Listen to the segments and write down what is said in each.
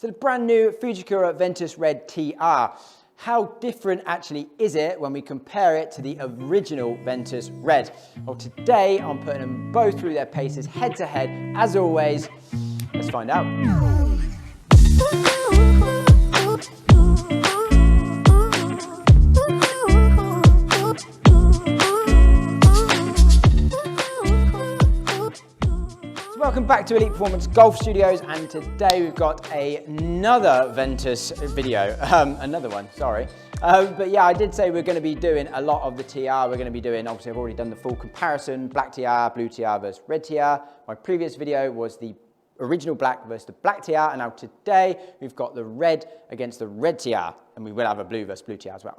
So the brand new Fujikura Ventus Red TR. How different actually is it when we compare it to the original Ventus Red? Well, today I'm putting them both through their paces head to head. As always, let's find out. Welcome back to Elite Performance Golf Studios, and today we've got another Ventus video, another one, sorry. But yeah, I did say we're going to be doing a lot of the TR. We're going to be doing, obviously I've already done the full comparison, black TR, blue TR versus red TR. My previous video was the original black versus the black TR, and now today we've got the red against the red TR, and we will have a blue versus blue TR as well.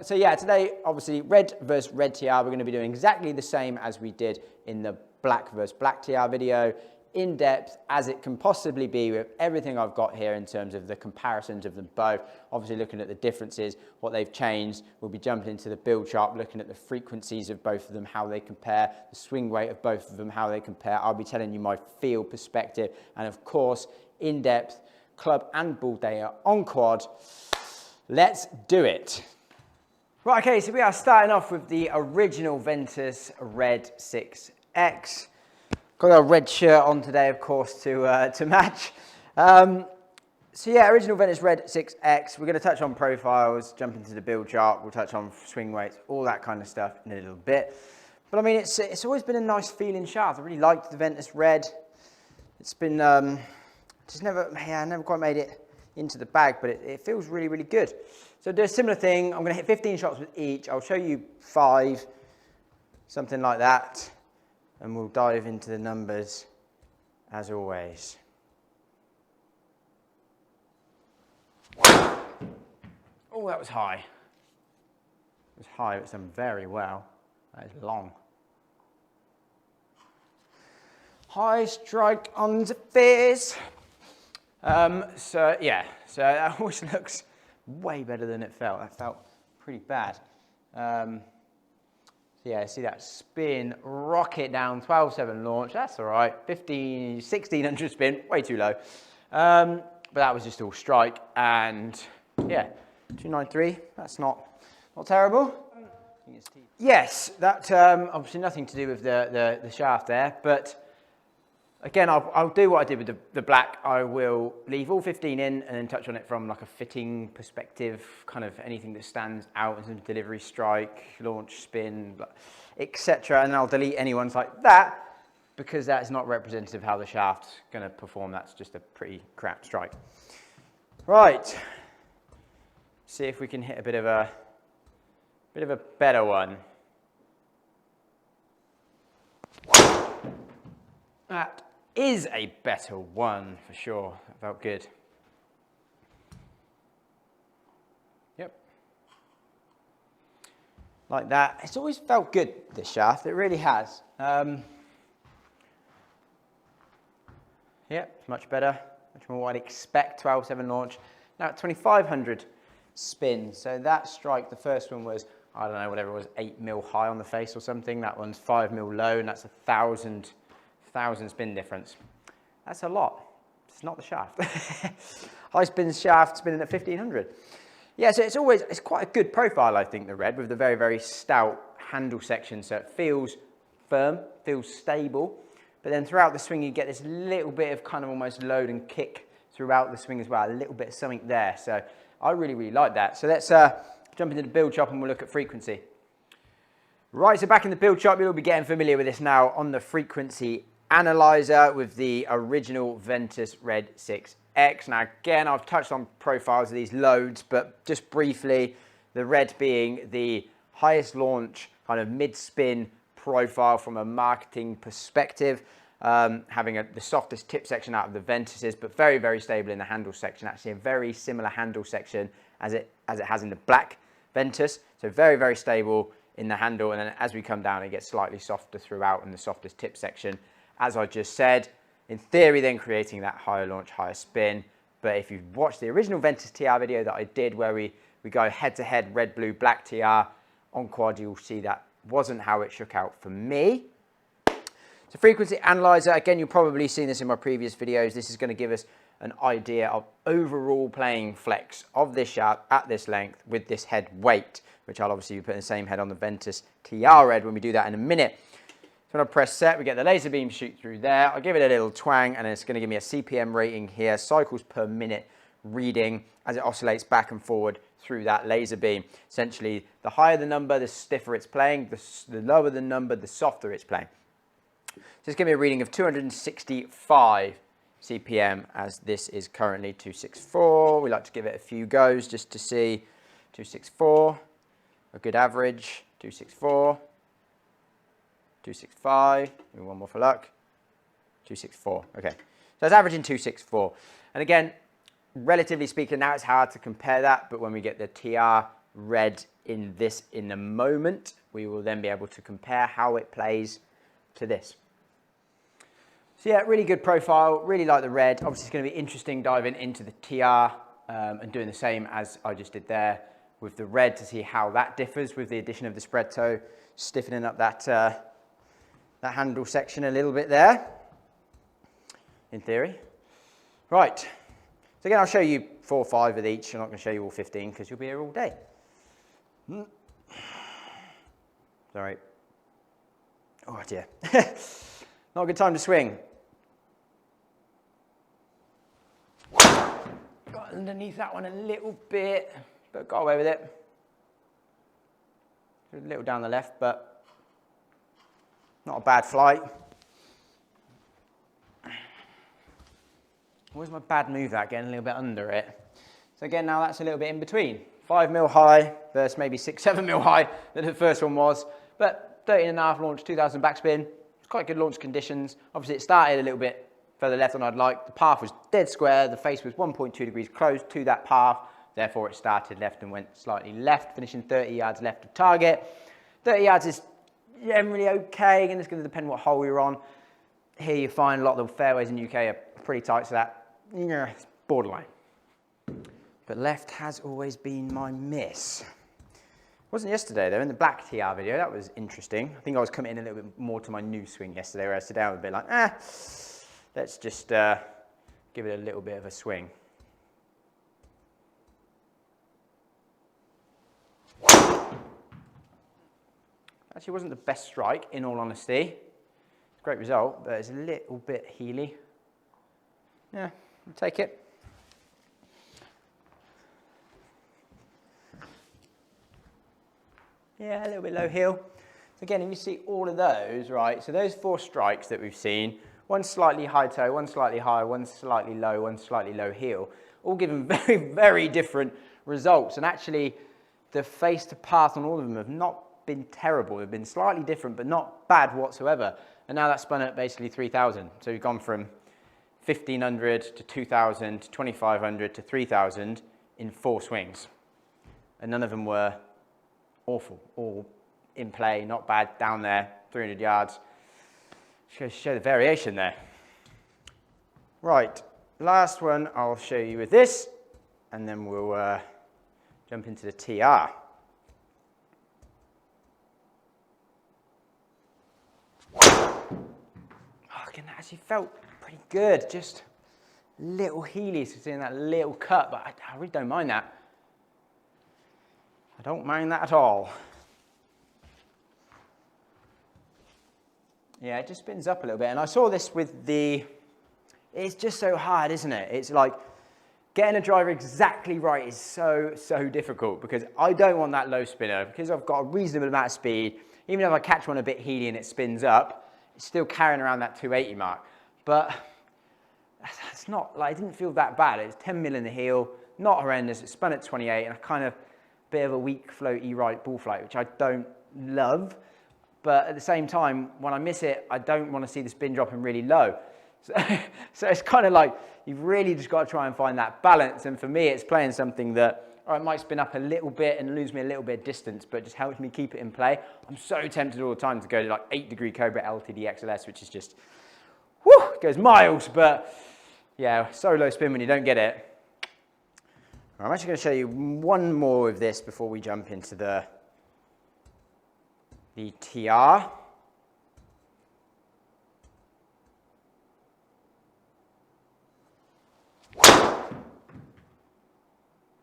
So yeah, today obviously red versus red TR, we're going to be doing exactly the same as we did in the black versus black TR video, in depth as it can possibly be with everything I've got here in terms of the comparisons of them both. Obviously looking at the differences, what they've changed. We'll be jumping into the build chart, looking at the frequencies of both of them, how they compare, the swing weight of both of them, how they compare. I'll be telling you my field perspective, and of course, in depth, club and ball data on quad. Let's do it. Right, okay, so we are starting off with the original Ventus Red 6X. Got a red shirt on today, of course, to match. So yeah, original Ventus Red 6X. We're going to touch on profiles, jump into the build chart. We'll touch on swing weights, all that kind of stuff in a little bit. But I mean, it's always been a nice feeling shaft. I really liked the Ventus Red. It's been just never quite made it into the bag, but it feels really, really good. So do a similar thing. I'm going to hit 15 shots with each. I'll show you 5, something like that. And we'll dive into the numbers as always. Oh, that was high. It was high, it's done very well. That is long. High strike on the face. So yeah, so that always looks way better than it felt. That felt pretty bad. Yeah, see that spin, rocket down, 12.7 launch, that's all right. 1600 spin, way too low. But that was just all strike, and yeah, 293, that's not terrible. Yes, that obviously nothing to do with the shaft there, but again, I'll do what I did with the black. I will leave all 15 in and then touch on it from like a fitting perspective, kind of anything that stands out in terms of delivery, strike, launch, spin, etc. And I'll delete any ones like that because that's not representative of how the shaft's going to perform. That's just a pretty crap strike. Right. See if we can hit a bit of a better one. That is a better one for sure. That felt good. Yep. Like that. It's always felt good, this shaft. It really has. Yep, much better. Much more what I'd expect. 12.7 launch. Now at 2500 spin. So that strike, the first one was, I don't know, whatever it was, 8 mil high on the face or something. That one's 5 mil low, and that's 1,000 spin difference. That's a lot. It's not the shaft. High spin shaft spinning at 1500. Yeah, so it's quite a good profile, I think, the red, with the very, very stout handle section. So it feels firm, feels stable. But then throughout the swing, you get this little bit of kind of almost load and kick throughout the swing as well. A little bit of something there. So I really, really like that. So let's jump into the build chart and we'll look at frequency. Right, so back in the build chart, you'll be getting familiar with this now on the frequency analyzer with the original Ventus Red 6X. Now again, I've touched on profiles of these loads, but just briefly, the red being the highest launch kind of mid-spin profile from a marketing perspective, having the softest tip section out of the Ventuses, but very, very stable in the handle section. Actually a very similar handle section as it has in the black Ventus. So very, very stable in the handle, and then as we come down, it gets slightly softer throughout in the softest tip section. As I just said, in theory, then creating that higher launch, higher spin. But if you've watched the original Ventus TR video that I did, where we go head to head, red, blue, black TR on quad, you'll see that wasn't how it shook out for me. So frequency analyzer, again, you've probably seen this in my previous videos. This is going to give us an idea of overall playing flex of this shaft at this length with this head weight, which I'll obviously be putting the same head on the Ventus TR Red when we do that in a minute. So when I press set, we get the laser beam shoot through there. I'll give it a little twang, and it's going to give me a CPM rating here, cycles per minute reading, as it oscillates back and forward through that laser beam. Essentially, the higher the number, the stiffer it's playing. The lower the number, the softer it's playing. So it's going to be a reading of 265 CPM, as this is currently 264. We like to give it a few goes just to see. 264, a good average. 264. 265, maybe one more for luck, 264, okay. So it's averaging 264. And again, relatively speaking, now it's hard to compare that, but when we get the TR Red in a moment, we will then be able to compare how it plays to this. So yeah, really good profile, really like the Red. Obviously it's going to be interesting diving into the TR and doing the same as I just did there with the Red to see how that differs with the addition of the spread toe, stiffening up that that handle section a little bit there, in theory. Right, so again, I'll show you 4 or 5 of each. I'm not going to show you all 15 because you'll be here all day. Sorry. Oh dear. Not a good time to swing. Got underneath that one a little bit, but got away with it. A little down the left, but not a bad flight. Where's my bad move at? Getting a little bit under it. So again, now that's a little bit in between. 5 mil high versus maybe 6, 7 mil high that the first one was. But 13.5 launch, 2000 backspin. It's quite good launch conditions. Obviously it started a little bit further left than I'd like. The path was dead square. The face was 1.2 degrees close to that path. Therefore it started left and went slightly left, finishing 30 yards left of target. 30 yards is generally okay, and it's going to depend what hole you're on. Here you find a lot of the fairways in the UK are pretty tight, so that, yeah, it's borderline. But left has always been my miss. Wasn't yesterday though, in the black TR video, that was interesting. I think I was coming in a little bit more to my new swing yesterday, where I sit down a bit like, let's just give it a little bit of a swing. Actually wasn't the best strike, in all honesty. Great result, but it's a little bit heely. Yeah, I'll take it. Yeah, a little bit low heel. So again, if you see all of those, right, so those 4 strikes that we've seen, one slightly high toe, one slightly high, one slightly low heel, all giving very, very different results. And actually, the face to path on all of them have not been terrible. They've been slightly different, but not bad whatsoever. And now that's spun at basically 3,000. So we've gone from 1,500 to 2,000 to 2,500 to 3,000 in 4 swings. And none of them were awful, all in play, not bad, down there, 300 yards. Show the variation there. Right, last one I'll show you with this, and then we'll jump into the TR. Again, that actually felt pretty good. Just little heelies, seeing that little cut, but I really don't mind that. I don't mind that at all. Yeah, it just spins up a little bit. And I saw this with the, it's just so hard, isn't it? It's like getting a driver exactly right is so difficult, because I don't want that low spinner, because I've got a reasonable amount of speed. Even if I catch one a bit heely and it spins up, it's still carrying around that 280 mark. But it's not, like, it didn't feel that bad. It's 10 mil in the heel, not horrendous. It spun at 28, and a kind of bit of a weak, floaty right ball flight, which I don't love. But at the same time, when I miss it, I don't want to see the spin dropping really low. So it's kind of like, you've really just got to try and find that balance. And for me, it's playing something that, or it might spin up a little bit and lose me a little bit of distance, but it just helps me keep it in play. I'm so tempted all the time to go to like 8-degree Cobra LTD XLS, which is just, whoo, goes miles, but yeah, so low spin when you don't get it. I'm actually going to show you one more of this before we jump into the TR.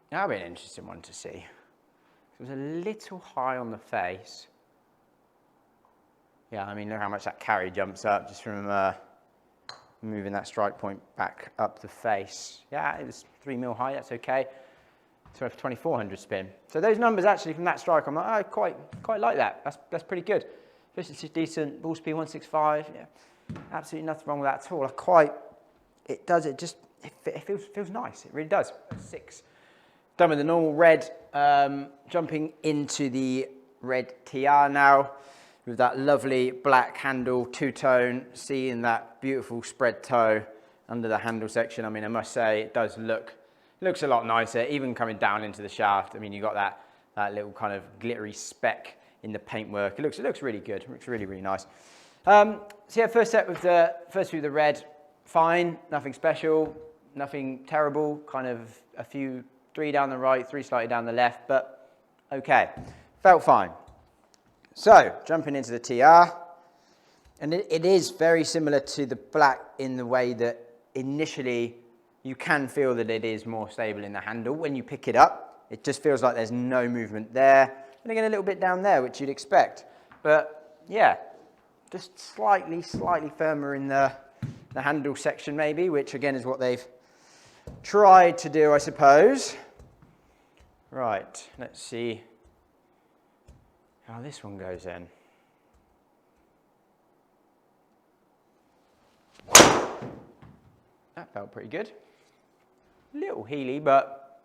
That'll be an interesting one to see. It was a little high on the face. Yeah, I mean, look how much that carry jumps up just from moving that strike point back up the face. Yeah, it was 3 mil high, that's okay. So for 2400 spin. So those numbers actually from that strike, I'm like, I quite like that. That's pretty good. Efficiency's decent, ball speed 165. Yeah, absolutely nothing wrong with that at all. It feels nice. It really does. 6. Done with the normal red. Jumping into the red TR now with that lovely black handle, two-tone, seeing that beautiful spread toe under the handle section. I mean, I must say it does looks a lot nicer, even coming down into the shaft. I mean, you got that little kind of glittery speck in the paintwork. It looks really good. It looks really, really nice. So yeah, first set with the the red, fine, nothing special, nothing terrible. Kind of a few 3 down the right, 3 slightly down the left, but okay, felt fine. So jumping into the TR, and it is very similar to the black in the way that initially you can feel that it is more stable in the handle. When you pick it up, it just feels like there's no movement there. And again, a little bit down there, which you'd expect. But yeah, just slightly firmer in the handle section maybe, which again is what they've tried to do, I suppose. Right, let's see how this one goes in. That felt pretty good. Little heely, but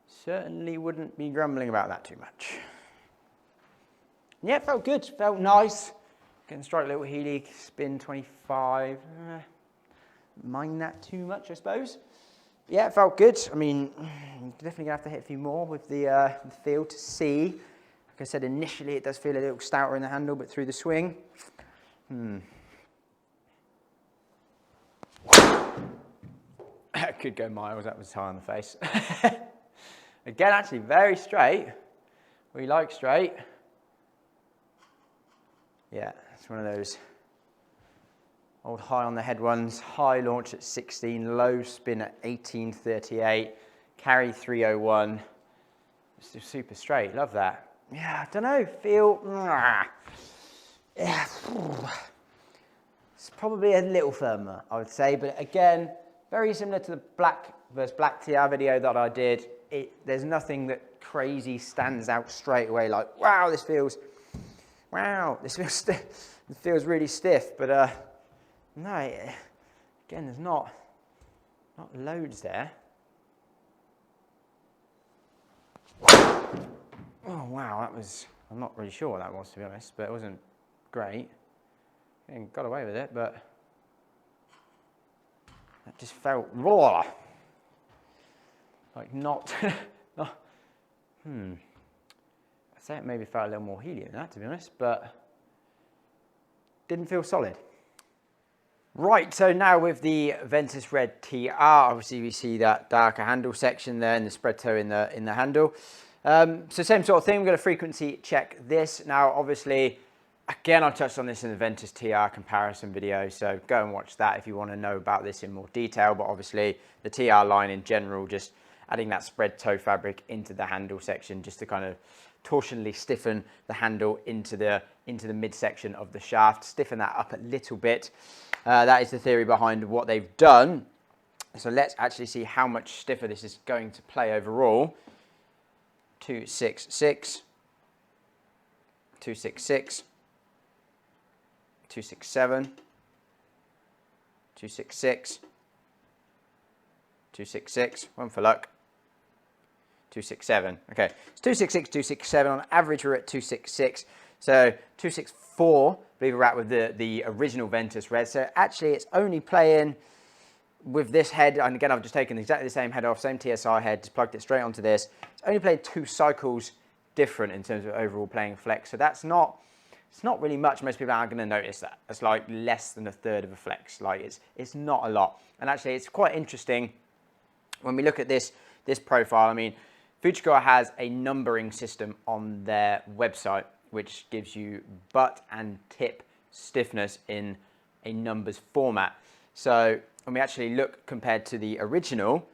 certainly wouldn't be grumbling about that too much. Yeah, it felt good, felt nice. Getting strike a little heely, spin 25. Mind that too much, I suppose. Yeah, it felt good. I mean, definitely gonna have to hit a few more with the feel to see. Like I said, initially it does feel a little stouter in the handle, but through the swing, could go miles. That was high on the face. Again, actually very straight. We like straight. Yeah, it's one of those old high on the head ones. High launch at 16, low spin at 1838, carry 301. It's just super straight. Love that. Yeah, I don't know. Yeah, it's probably a little firmer, I would say, but again, very similar to the black versus black TR video that I did. There's nothing that crazy stands out straight away like, wow, this feels stiff. It feels really stiff, but no, again, there's not loads there. Oh wow, I'm not really sure what that was, to be honest, but it wasn't great. And got away with it, but that just felt raw. Like not, I'd say it maybe felt a little more heely than that, to be honest, but didn't feel solid. Right, so now with the Ventus Red TR, obviously we see that darker handle section there and the spread toe in the handle. So same sort of thing, we're going to frequency check this. Now, obviously, again, I touched on this in the Ventus TR comparison video, so go and watch that if you want to know about this in more detail. But obviously, the TR line in general, just adding that spread toe fabric into the handle section just to kind of torsionally stiffen the handle into the midsection of the shaft, stiffen that up a little bit. That is the theory behind what they've done. So let's actually see how much stiffer this is going to play overall. 266, 266, 267, 266, 266, one for luck, 267. Okay, it's 266, 267. On average, we're at 266. So 264, I believe we're at with the original Ventus Red. So actually, it's only playing with this head, and again, I've just taken exactly the same head off, same TSI head, just plugged it straight onto this. It's only playing 2 cycles different in terms of overall playing flex. So it's not really much. Most people aren't going to notice that. It's like less than a third of a flex. Like it's not a lot. And actually, it's quite interesting when we look at this profile. I mean, Fujikura has a numbering system on their website, which gives you butt and tip stiffness in a numbers format. So when we actually look compared to the original,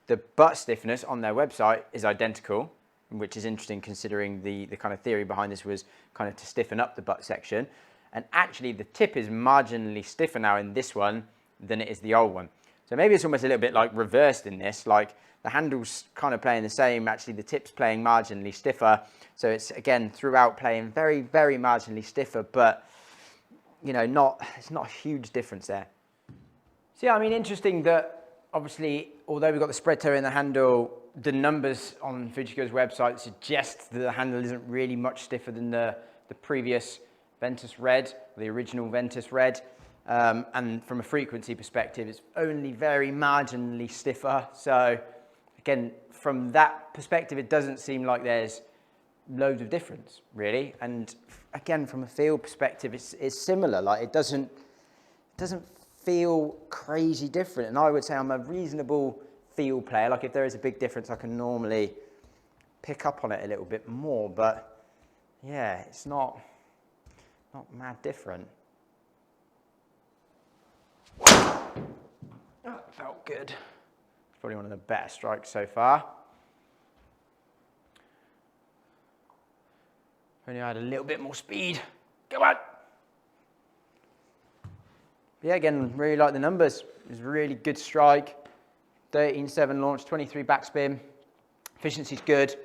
the butt stiffness on their website is identical, which is interesting considering the kind of theory behind this was kind of to stiffen up the butt section. And actually the tip is marginally stiffer now in this one than it is the old one. So maybe it's almost a little bit like reversed in this, like the handle's kind of playing the same, actually the tip's playing marginally stiffer. So it's again throughout playing very, very marginally stiffer, but you know, it's not a huge difference there. So yeah, I mean, interesting that obviously, although we've got the spread toe in the handle, the numbers on Fujikura's website suggest that the handle isn't really much stiffer than the previous Ventus Red, the original Ventus Red. And from a frequency perspective, it's only very marginally stiffer. So again, from that perspective, it doesn't seem like there's loads of difference, really. And again, from a feel perspective, it's similar. Like it doesn't feel crazy different. And I would say I'm a reasonable feel player. Like if there is a big difference, I can normally pick up on it a little bit more. But yeah, it's not mad different. That felt good. It's probably one of the better strikes so far. Only had a little bit more speed. Come on. But yeah, again, really like the numbers. It was a really good strike. 13.7 launch, 23 backspin. Efficiency's good.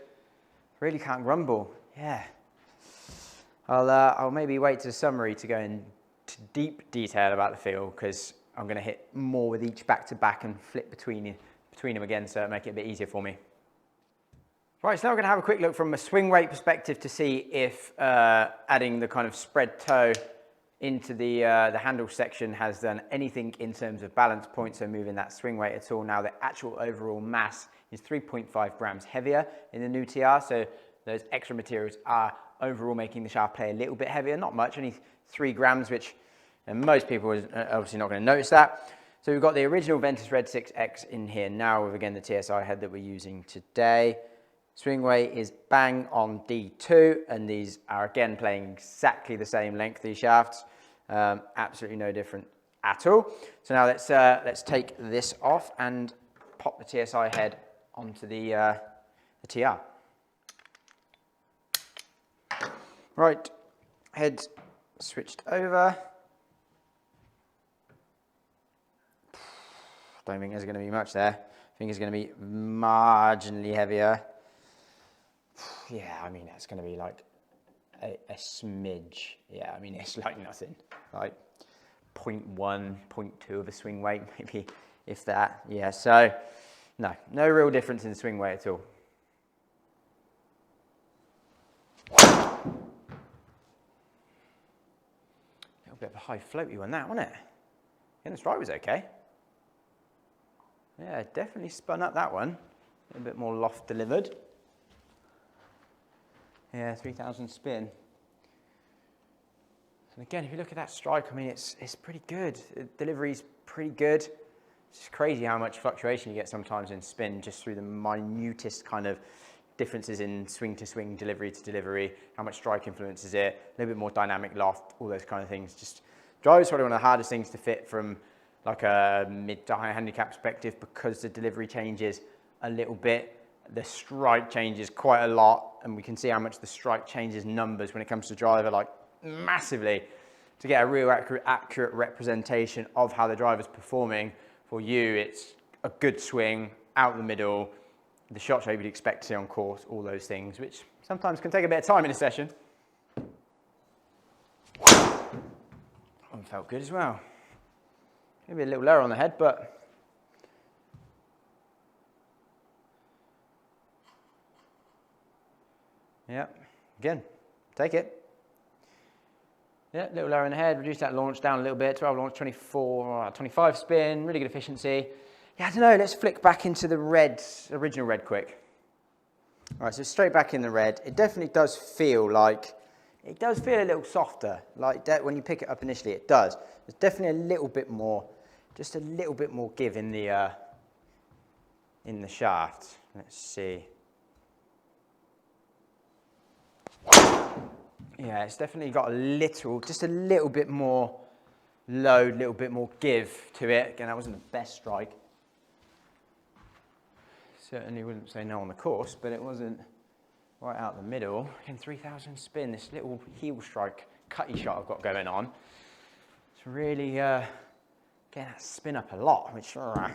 Really can't grumble. Yeah. I'll maybe wait to the summary to go into deep detail about the feel, because I'm going to hit more with each back-to-back and flip between them again, so it'll make it a bit easier for me. Right, so now we're going to have a quick look from a swing weight perspective to see if adding the kind of spread toe into the handle section has done anything in terms of balance points, so moving that swing weight at all. Now the actual overall mass is 3.5 grams heavier in the new TR, so those extra materials are overall making the shaft play a little bit heavier, not much, only 3 grams, which most people are obviously not going to notice that. So we've got the original Ventus Red 6X in here now with, again, the TSI head that we're using today. Swing weight is bang on D2, and these are again playing exactly the same length, these shafts. Absolutely no different at all. So now let's take this off and pop the TSI head onto the TR. Right, head switched over. Don't think there's going to be much there. I think it's going to be marginally heavier. Yeah, I mean, it's going to be like a smidge. Yeah, I mean, it's like nothing. Like 0.1, 0.2 of a swing weight, maybe, if that. Yeah, so no real difference in swing weight at all. A little bit of a high floaty one, that, wasn't it? And the strike was okay. Yeah, definitely spun up that one. A little bit more loft delivered. Yeah, 3,000 spin. And again, if you look at that strike, I mean, it's pretty good. The delivery's pretty good. It's just crazy how much fluctuation you get sometimes in spin just through the minutest kind of differences in swing to swing, delivery to delivery, how much strike influences it, a little bit more dynamic loft, all those kind of things. Just drive is probably one of the hardest things to fit from like a mid to high handicap perspective, because the delivery changes a little bit, the strike changes quite a lot, and we can see how much the strike changes numbers when it comes to driver, like massively. To get a real accurate representation of how the driver's performing, for you it's a good swing out the middle, the shot shape you'd expect to see on course, all those things, which sometimes can take a bit of time in a session. That one felt good as well. Maybe a little lower on the head, but yeah, again, take it. Yeah, a little lower in the head, reduce that launch down a little bit, 12 launch, 25 spin, really good efficiency. Yeah, I don't know, let's flick back into the red, original red quick. All right, so straight back in the red. It definitely does feel like, it does feel a little softer, like that when you pick it up initially, it does. There's definitely a little bit more, just a little bit more give in the shaft. Let's see. Yeah, it's definitely got a little, just a little bit more load, a little bit more give to it. Again, that wasn't the best strike. Certainly wouldn't say no on the course, but it wasn't right out the middle. Again, 3,000 spin, this little heel strike, cutty shot I've got going on. It's really getting that spin up a lot, which I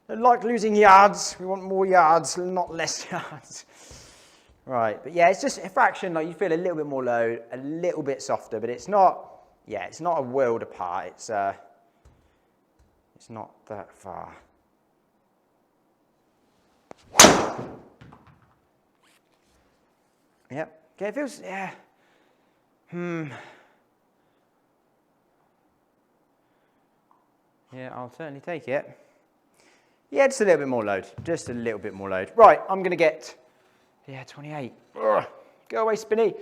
don't like losing yards. We want more yards, not less yards. Right, but yeah, it's just a fraction, like you feel a little bit more load, a little bit softer, but it's not, yeah, it's not a world apart. It's not that far. Yep, okay, it feels, yeah. Yeah, I'll certainly take it. Yeah, just a little bit more load, just a little bit more load. Right, I'm gonna get, yeah, 28. Ugh, go away, Spinny.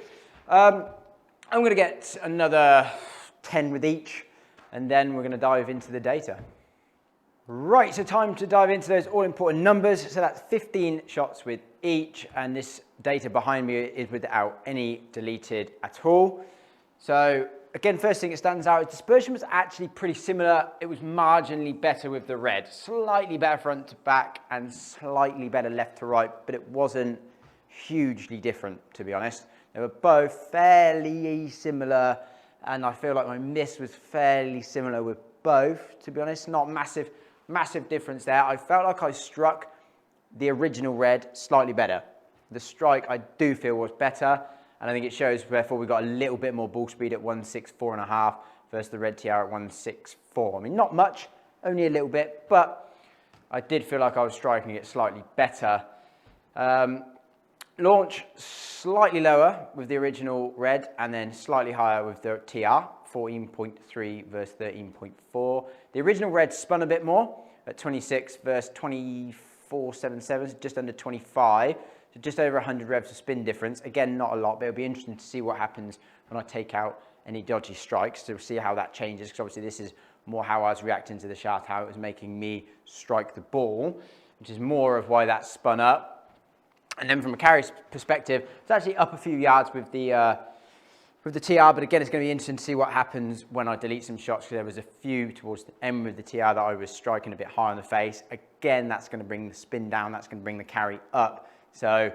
I'm gonna get another 10 with each, and then we're gonna dive into the data. Right, so time to dive into those all-important numbers. So that's 15 shots with each, and this data behind me is without any deleted at all. So again, first thing that stands out is dispersion was actually pretty similar. It was marginally better with the red, slightly better front to back and slightly better left to right, but it wasn't hugely different, to be honest. They were both fairly similar, and I feel like my miss was fairly similar with both, to be honest. Not massive difference there. I felt like I struck the original red slightly better. The strike I do feel was better, and I think it shows therefore we got a little bit more ball speed at 164.5 versus the red TR at 164. I mean, not much, only a little bit, but I did feel like I was striking it slightly better. Launch slightly lower with the original red, and then slightly higher with the TR, 14.3 versus 13.4. The original red spun a bit more at 26 versus 24.77, just under 25. So just over 100 revs of spin difference. Again, not a lot, but it'll be interesting to see what happens when I take out any dodgy strikes to see how that changes, because obviously this is more how I was reacting to the shaft, how it was making me strike the ball, which is more of why that spun up. And then from a carry perspective, it's actually up a few yards with the TR, but again, it's going to be interesting to see what happens when I delete some shots, because there was a few towards the end with the TR that I was striking a bit high on the face. Again, that's going to bring the spin down, that's going to bring the carry up. So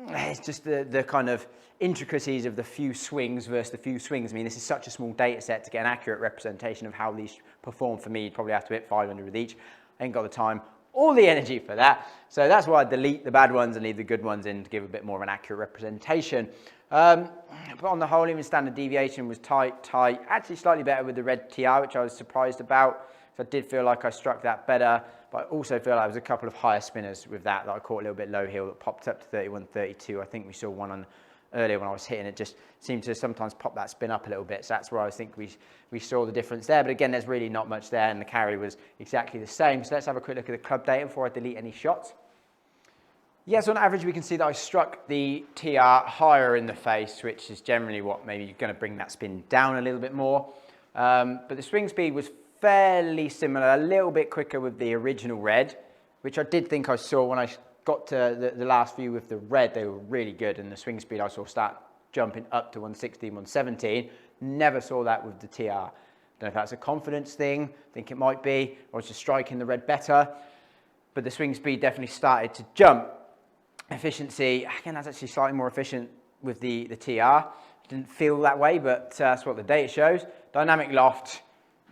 it's just the kind of intricacies of the few swings versus the few swings. I mean, this is such a small data set to get an accurate representation of how these perform for me. You'd probably have to hit 500 with each. I ain't got the time or the energy for that. So that's why I delete the bad ones and leave the good ones in to give a bit more of an accurate representation. But on the whole, even standard deviation was tight. Actually slightly better with the red TR, which I was surprised about. So I did feel like I struck that better, but I also feel like there was a couple of higher spinners with that I caught a little bit low heel that popped up to 31, 32. I think we saw one on earlier when I was hitting it, just seemed to sometimes pop that spin up a little bit. So that's where I think we saw the difference there. But again, there's really not much there, and the carry was exactly the same. So let's have a quick look at the club data before I delete any shots. Yes, on average, we can see that I struck the TR higher in the face, which is generally what maybe you're going to bring that spin down a little bit more. But the swing speed was fairly similar, a little bit quicker with the original red, which I did think I saw when I got to the last few with the red. They were really good, and the swing speed I saw start jumping up to 116, 117. Never saw that with the TR. Don't know if that's a confidence thing, I think it might be, or it's just striking the red better. But the swing speed definitely started to jump. Efficiency, again, that's actually slightly more efficient with the TR. Didn't feel that way, but that's what the data shows. Dynamic loft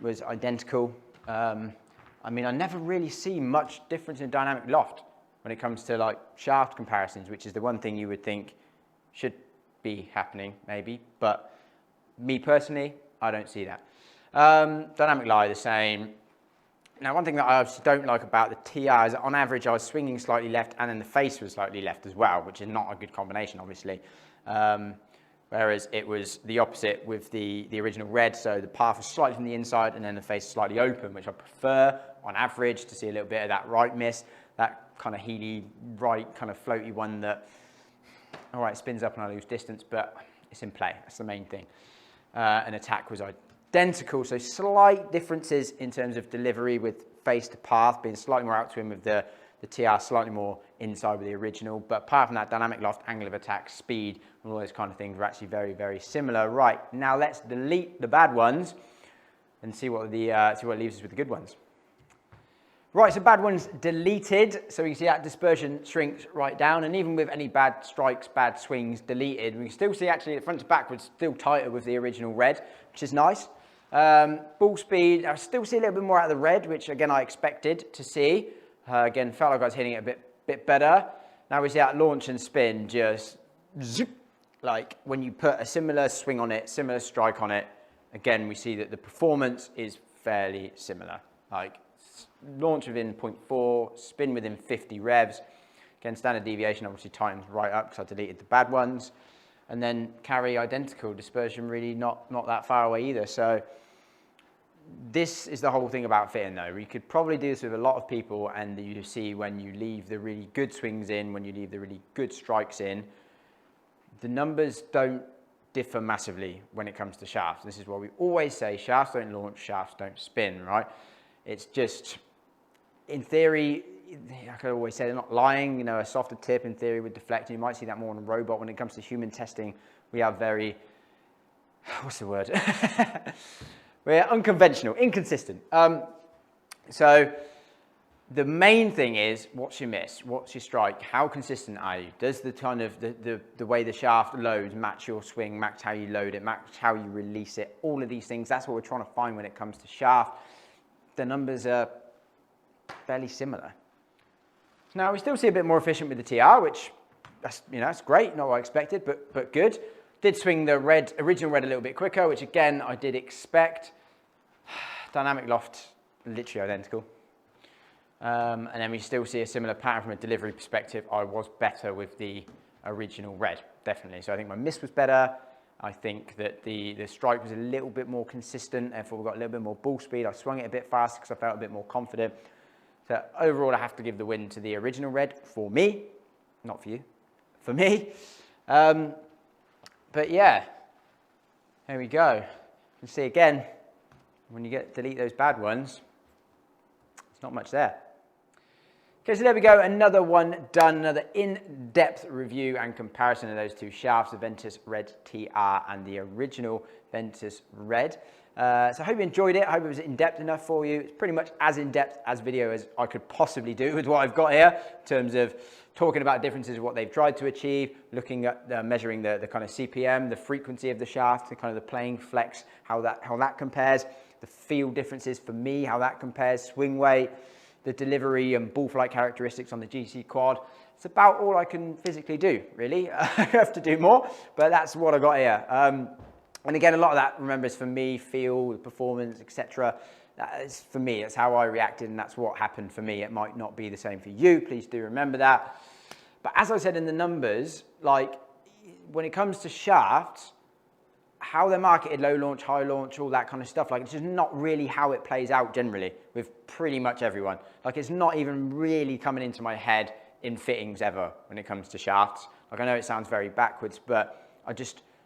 was identical. I mean, I never really see much difference in dynamic loft when it comes to like shaft comparisons, which is the one thing you would think should be happening maybe, but me personally, I don't see that. Dynamic lie the same. Now, one thing that I obviously don't like about the TR is that on average I was swinging slightly left, and then the face was slightly left as well, which is not a good combination, obviously. Whereas it was the opposite with the original red, so the path was slightly from the inside and then the face slightly open, which I prefer on average to see a little bit of that right miss, that kind of heely right kind of floaty one that, all right, spins up and I lose distance, but it's in play. That's the main thing. And attack was identical, so slight differences in terms of delivery with face to path, being slightly more out to him with the TR, slightly more inside with the original. But apart from that, dynamic loft, angle of attack, speed, and all those kind of things were actually very, very similar. Right, now let's delete the bad ones. and see what leaves us with the good ones. Right, so bad ones deleted. So we can see that dispersion shrinks right down, and even with any bad strikes, bad swings deleted, we can still see actually the front to backwards still tighter with the original red, which is nice. Ball speed, I still see a little bit more out of the red, which again I expected to see. Again, felt like I was hitting it a bit better. Now we see that launch and spin just zip, like when you put a similar swing on it, similar strike on it, again we see that the performance is fairly similar. Like launch within 0.4, spin within 50 revs. Again, standard deviation obviously tightens right up because I deleted the bad ones. And then carry identical, dispersion really not that far away either. So this is the whole thing about fitting though. We could probably do this with a lot of people, and you see when you leave the really good swings in, when you leave the really good strikes in, the numbers don't differ massively when it comes to shafts. This is what we always say, shafts don't launch, shafts don't spin, right? It's just, in theory, I could always say they're not lying, you know, a softer tip in theory would deflect, and you might see that more on a robot. When it comes to human testing, we have very, what's the word? We're unconventional, inconsistent. So the main thing is, what's your miss? What's your strike? How consistent are you? Does the kind of, the way the shaft loads match your swing, match how you load it, match how you release it? All of these things, that's what we're trying to find when it comes to shaft. The numbers are fairly similar. Now we still see a bit more efficient with the TR, which that's great, not what I expected, but good. Did swing the original red a little bit quicker, which again I did expect. Dynamic loft, literally identical. And then we still see a similar pattern from a delivery perspective. I was better with the original red, definitely. So I think my miss was better. I think that the strike was a little bit more consistent, therefore we got a little bit more ball speed. I swung it a bit faster because I felt a bit more confident. So overall, I have to give the win to the original red for me, not for you, for me. But yeah, there we go. You can see again, when you delete those bad ones, it's not much there. Okay, so there we go, another one done, another in-depth review and comparison of those two shafts, the Ventus Red TR and the original Ventus Red. So I hope you enjoyed it. I hope it was in-depth enough for you. It's pretty much as in-depth as video as I could possibly do with what I've got here in terms of talking about differences of what they've tried to achieve, looking at measuring the kind of CPM, the frequency of the shaft, the kind of the playing flex, how that compares, the feel differences for me, how that compares, swing weight, the delivery and ball flight characteristics on the GC quad. It's about all I can physically do, really. I have to do more, but that's what I got here. And again, a lot of that, remember, is for me, feel, performance, etc. That's for me, that's how I reacted, and that's what happened for me. It might not be the same for you, please do remember that. But as I said in the numbers, like when it comes to shafts, how they're marketed, low launch, high launch, all that kind of stuff, like it's just not really how it plays out generally with pretty much everyone. Like it's not even really coming into my head in fittings ever when it comes to shafts. Like I know it sounds very backwards, but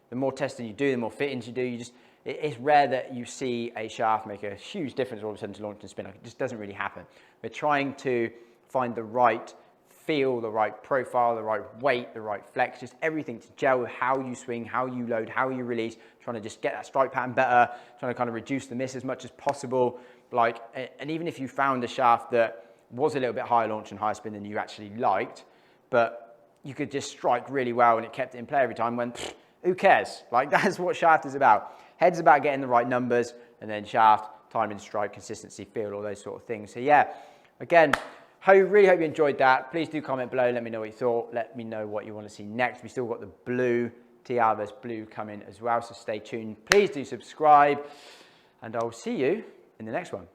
the more testing you do, the more fittings you do, it's rare that you see a shaft make a huge difference all of a sudden to launch and spin. Like it just doesn't really happen. We're trying to find the right feel, the right profile, the right weight, the right flex, just everything to gel with how you swing, how you load, how you release, trying to just get that strike pattern better, trying to kind of reduce the miss as much as possible. Like, and even if you found a shaft that was a little bit higher launch and higher spin than you actually liked, but you could just strike really well and it kept it in play every time, when who cares? Like that's what shaft is about. Head's about getting the right numbers, and then shaft, timing, strike, consistency, feel, all those sort of things. So yeah, again, really hope you enjoyed that. Please do comment below, let me know what you thought. Let me know what you want to see next. We still got the blue, TR versus blue coming as well, so stay tuned. Please do subscribe, and I'll see you in the next one.